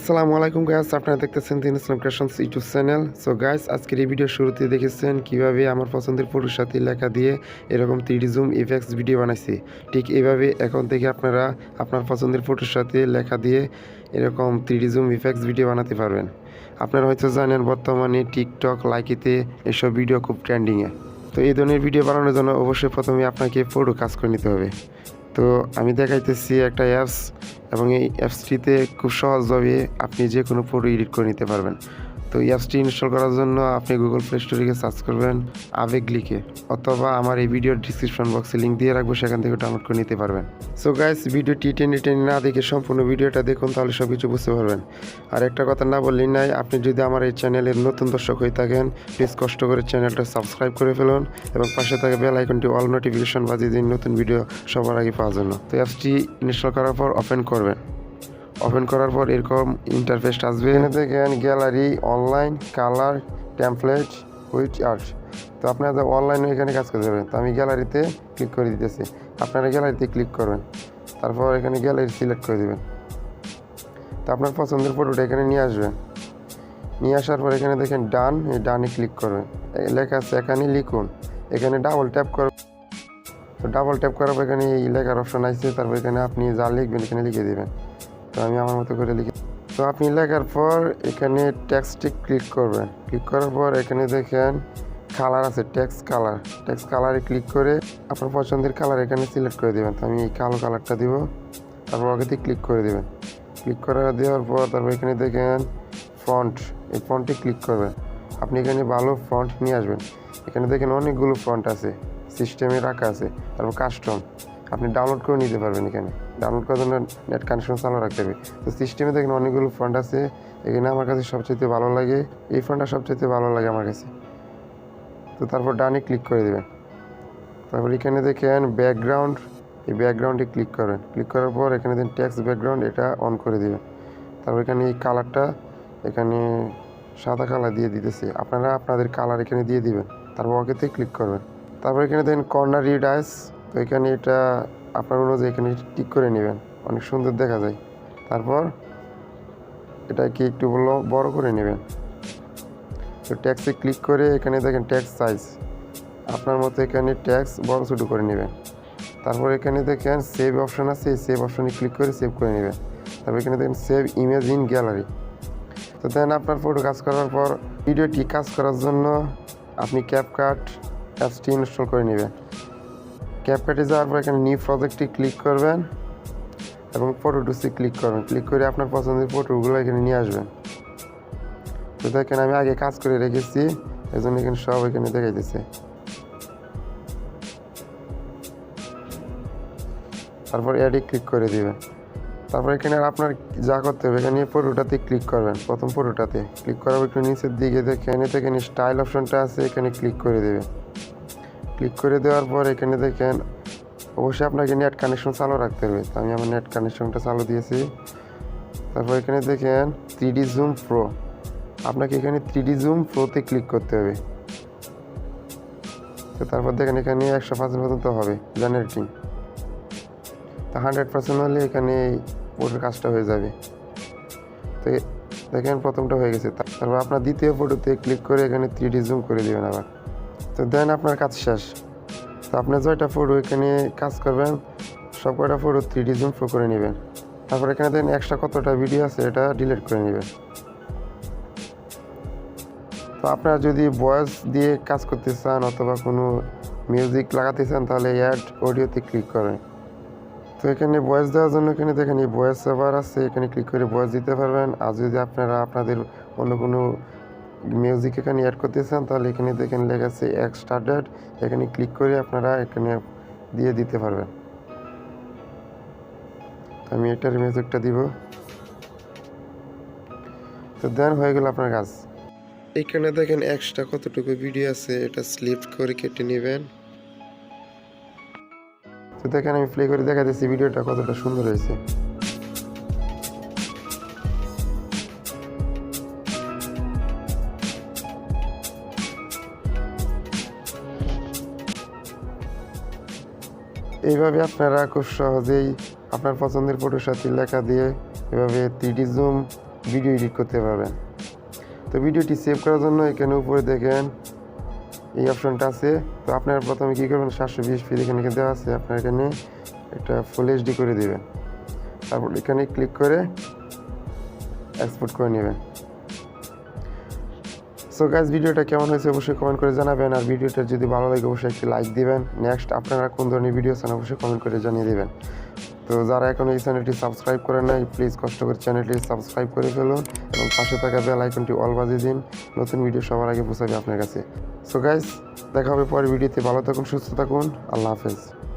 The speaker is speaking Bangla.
আসসালামু আলাইকুম গাইস, আপনারা দেখতেছেন Din Islam creations YouTube channel. So guys, আজকের এই ভিডিও শুরুতে দেখেছেন কিভাবে আমার পছন্দের ফটোর সাথে লেখা দিয়ে এরকম 3D জুম ইফেক্টস ভিডিও বানাইছি। ঠিক এইভাবে এখন থেকে আপনারা আপনার পছন্দের ফটোর সাথে লেখা দিয়ে এরকম 3D জুম ইফেক্টস ভিডিও বানাতে পারবেন। আপনারা হয়তো জানেন বর্তমানে টিকটক, লাইকিতে এসব ভিডিও খুব ট্রেন্ডিংয়ে। তো এই ধরনের ভিডিও বানানোর জন্য অবশ্যই প্রথমে আপনাকে ফটো কাজ করে নিতে হবে। তো আমি দেখাইতেছি একটা অ্যাপস, এবং এই অ্যাপসটিতে খুব সহজভাবে আপনি যে কোনো ফটো এডিট করে নিতে পারবেন। তো এই অ্যাপসটি ইনস্টল করার জন্য আপনি গুগল প্লে স্টোরে গিয়ে সার্চ করবেন আবেগ লিখে, অথবা আমার এই ভিডিওর ডিসক্রিপশন বক্সে লিঙ্ক দিয়ে রাখবো, সেখান থেকে ডাউনলোড করে নিতে পারবেন। সো গাইস, ভিডিওটি টেনে না দেখে সম্পূর্ণ ভিডিওটা দেখুন, তাহলে সব কিছু বুঝতে পারবেন। আর একটা কথা না বললেই নাই, আপনি যদি আমার এই চ্যানেলের নতুন দর্শক হয়ে থাকেন, প্লিজ কষ্ট করে চ্যানেলটা সাবস্ক্রাইব করে ফেলুন এবং পাশে থাকা বেল আইকনটি অল নোটিফিকেশন বাজিয়ে দিন নতুন ভিডিও সবার আগে পাওয়ার জন্য। তো অ্যাপসটি ইনস্টল করার পর ওপেন করবেন। ওপেন করার পর এরকম ইন্টারফেস আসবে। এখানে দেখেন gallery, online, colour, template, with art. তো আপনারা অনলাইনে এখানে কাজ করতে পারবেন। তো আমি গ্যালারিতে ক্লিক করে দিতেছি, আপনারা গ্যালারিতে ক্লিক করবেন। তারপর এখানে গ্যালারি সিলেক্ট করে দেবেন। তো আপনার পছন্দের ফটোটা এখানে নিয়ে আসবেন। নিয়ে আসার পর এখানে দেখেন ডান, এই ডানে ক্লিক করবেন। লেখা আছে এখানে লিখুন, এখানে ডাবল ট্যাপ করবেন। তো ডাবল ট্যাপ করার পর এখানে এই লেখার অপশন আসছে, তারপর এখানে আপনি যা লিখবেন এখানে লিখে দেবেন। তো আমি আমার মতো করে লিখে, তো আপনি লেখার পর এখানে টেক্সটে ক্লিক করবেন। ক্লিক করার পর এখানে দেখেন কালার আছে, টেক্সট কালারে ক্লিক করে আপনার পছন্দের কালার এখানে সিলেক্ট করে দেবেন। তো আমি এই কালো কালারটা দিব, তারপর ওকেতে ক্লিক করে দেবেন। ক্লিক করে দেওয়ার পর তারপর এখানে দেখেন ফন্ট, এই ফন্টে ক্লিক করবেন। আপনি এখানে ভালো ফন্ট নিয়ে আসবেন। এখানে দেখেন অনেকগুলো ফন্ট আছে, সিস্টেমে রাখা আছে। তারপর কাস্টম আপনি ডাউনলোড করে নিতে পারবেন। এখানে ডাউনলোড করার জন্য নেট কানেকশন চালু রাখতে হবে। তো সিস্টেমে দেখেন অনেকগুলো ফন্ট আছে। এখানে আমার কাছে সবচেয়ে ভালো লাগে এই ফন্টটা, সবচেয়ে ভালো লাগে আমার কাছে। তো তারপর ডানে ক্লিক করে দেবেন। তারপর এখানে দেখেন ব্যাকগ্রাউন্ড, এই ব্যাকগ্রাউন্ডে ক্লিক করেন। ক্লিক করার পর এখানে দেখেন টেক্সট ব্যাকগ্রাউন্ড, এটা অন করে দেবেন। তারপর এখানে এই কালারটা এখানে সাদা কালার দিয়ে দিতেছি, আপনারা আপনাদের কালার এখানে দিয়ে দিবেন। তারপর ওকেতে ক্লিক করবেন। তারপর এখানে দেখেন কর্নার রিডাইস, তো এখানে এটা আপনার অনুযায়ী এখানে টিক করে নেবেন, অনেক সুন্দর দেখা যায়। তারপর এটাকে একটু বড় করে নেবেন। তো ট্যাক্সে ক্লিক করে এখানে দেখেন ট্যাক্স সাইজ আপনার মতো এখানে ট্যাক্স বড় ছোটো করে নেবেন। তারপর এখানে দেখেন সেভ অপশন আছে, এই সেভ অপশনে ক্লিক করে সেভ করে নেবেন। তারপর এখানে দেখেন সেভ ইমেজ ইন গ্যালারি। তো দেন আপনার ফটো কাজ করার পর ভিডিওটি কাজ করার জন্য আপনি ক্যাপকাট অ্যাপসটি ইনস্টল করে নেবেন। ক্যাপকাটে যাওয়ার পর এখানে নিউ প্রজেক্টে ক্লিক করবেন এবং ফটো টুসে ক্লিক করবেন। ক্লিক করে আপনার পছন্দের ফটোগুলো এখানে নিয়ে আসবেন। তো দেখেন আমি আগে কাজ করে রেখেছি, এই জন্য এখানে সব এখানে দেখাইতেছে। তারপর অ্যাডে ক্লিক করে দিবেন। তারপর এখানে আপনার যা করতে হবে, এখানে ফটোটাতে ক্লিক করবেন। প্রথম ফটোটাতে ক্লিক করার একটু নিচের দিকে দেখেন এখানে স্টাইল অপশনটা আছে, এখানে ক্লিক করে দেবেন। ক্লিক করে দেওয়ার পর এখানে দেখেন অবশ্যই আপনাকে নেট কানেকশন চালু রাখতে হবে। তো আমি আমার নেট কানেকশনটা চালু দিয়েছি। তারপর এখানে দেখেন 3D জুম প্রো, আপনাকে এখানে 3D জুম প্রোতে ক্লিক করতে হবে। তো তারপর দেখেন এখানে 100% পর্যন্ত হবে জেনারেটিং। তো 100% হলে এখানে পুরো কাজটা হয়ে যাবে। তো দেখেন প্রথমটা হয়ে গেছে। তারপর আপনার দ্বিতীয় ফটোতে ক্লিক করে এখানে 3D জুম করে দেবেন আবার। তো দেন আপনার কাজ শেষ। তো আপনি যয়টা ফটো এখানে কাজ করবেন সব কয়টা ফটো 3D জুম প্রো করে নেবেন। তারপর এখানে দেখেন এক্সট্রা কতটা ভিডিও আছে এটা ডিলিট করে নেবেন। তো আপনারা যদি ভয়েস দিয়ে কাজ করতে চান অথবা কোনো মিউজিক লাগাতে চান তাহলে অ্যাড অডিওতে ক্লিক করেন। তো এখানে ভয়েস দেওয়ার জন্য এখানে দেখেন এই ভয়েস সেভার আছে, এখানে ক্লিক করে ভয়েস দিতে পারবেন। আর যদি আপনারা আপনাদের অন্য কোনো মিউজিক এখানে অ্যাড করতে চান তাহলে এখানে দেখেন লেখা আছে এক্সট্রাডেড, এখানে ক্লিক করে আপনারা এখানে দিয়ে দিতে পারবেন। আমি এটার মিউজিকটা দিব। তো দেন হয়ে গেল আপনার কাজ। এখানে দেখেন এক্সট্রা কতটুকু ভিডিও আছে, এটা সিলেক্ট করে কেটে নেবেন। তো দেখেন আমি প্লে করে দেখাতেছি ভিডিওটা কতটা সুন্দর হয়েছে। এইভাবে আপনারা খুব সহজেই আপনার পছন্দের ফটোর সাথে লেখা দিয়ে এভাবে 3D জুম ভিডিও এডিট করতে পারবেন। তো ভিডিওটি সেভ করার জন্য এখানে উপরে দেখেন এই অপশনটা আছে। তো আপনারা প্রথমে কী করবেন, 720p এখানে দেওয়া আছে, আপনার এখানে একটা ফুল এইচডি করে দেবেন। তারপর এখানে ক্লিক করে এক্সপোর্ট করে নেবেন। সো গাইস, ভিডিওটা কেমন হয়েছে অবশ্যই কমেন্ট করে জানাবেন। আর ভিডিওটা যদি ভালো লাগে অবশ্যই একটি লাইক দিবেন। নেক্সট আপনারা কোন ধরনের ভিডিও চান অবশ্যই কমেন্ট করে জানিয়ে দেবেন। তো যারা এখন এই চ্যানেলটি সাবস্ক্রাইব করেন নাই, প্লিজ কষ্ট করে চ্যানেলটি সাবস্ক্রাইব করে ফেলুন এবং পাশে থাকা বেল আইকনটি অল বাজিয়ে দিন। নতুন ভিডিও সবার আগে পৌঁছাবে আপনার কাছে। সো গাইস, দেখা হবে পরের ভিডিওতে। ভালো থাকুন, সুস্থ থাকুন, আল্লাহ হাফেজ।